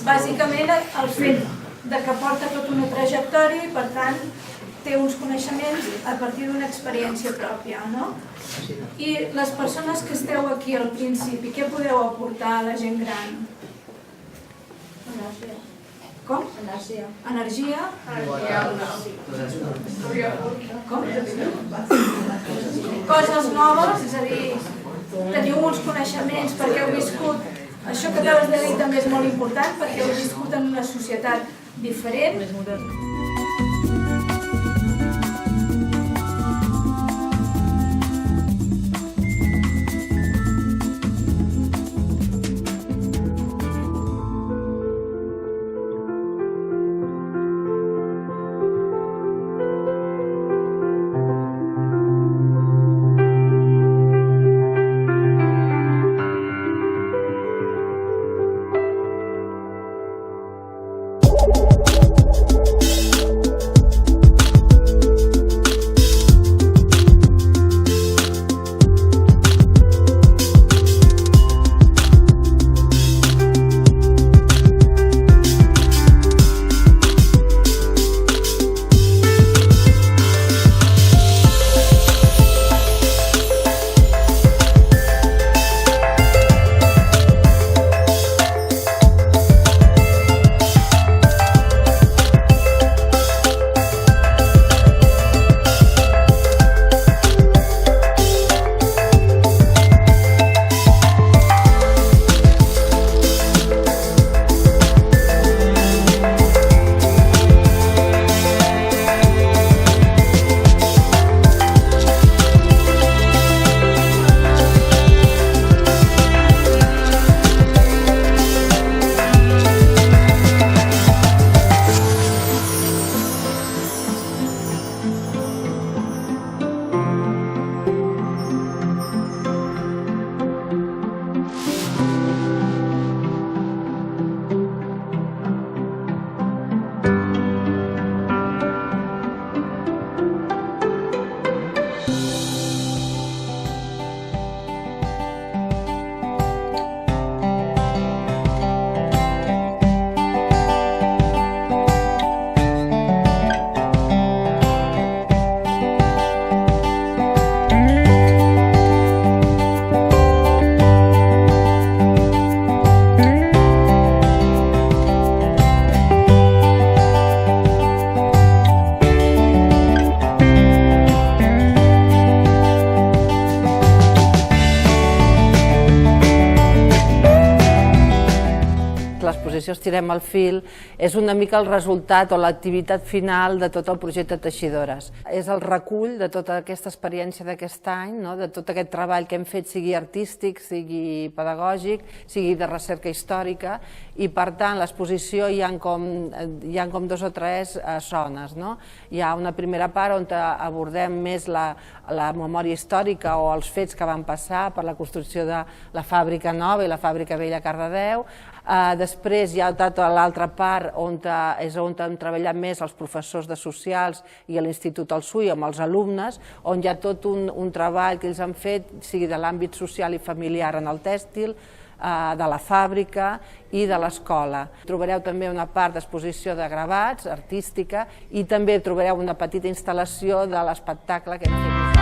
bàsicament el fet de que porta tota una trajectòria i, per tant, té uns coneixements a partir d'una experiència pròpia, no? I les persones que esteu aquí al principi, què podeu aportar a la gent gran? Energia. Com? Energia. Energia? Com? Coses noves, és a dir, teniu uns coneixements perquè heu viscut, això que acabes de dir també és molt important, perquè heu viscut en una societat diferent. L'exposició Estirem el fil és una mica el resultat o l'activitat final de tot el projecte Teixidores. És el recull de tota aquesta experiència d'aquest any, de tot aquest treball que hem fet, sigui artístic, sigui pedagògic, sigui de recerca històrica, i per tant l'exposició hi ha com dos o tres zones. Hi ha una primera part on abordem més la memòria històrica o els fets que van passar per la construcció de la fàbrica nova i la fàbrica vella a Cardedeu. Després hi ha tota l'altra part on hem treballat més els professors de socials i a l'Institut El Sui amb els alumnes, on hi ha tot un treball que ells han fet, sigui de l'àmbit social i familiar en el tèxtil, de la fàbrica i de l'escola. Trobareu també una part d'exposició de gravats, artística, i també trobareu una petita instal·lació de l'espectacle que hem fet.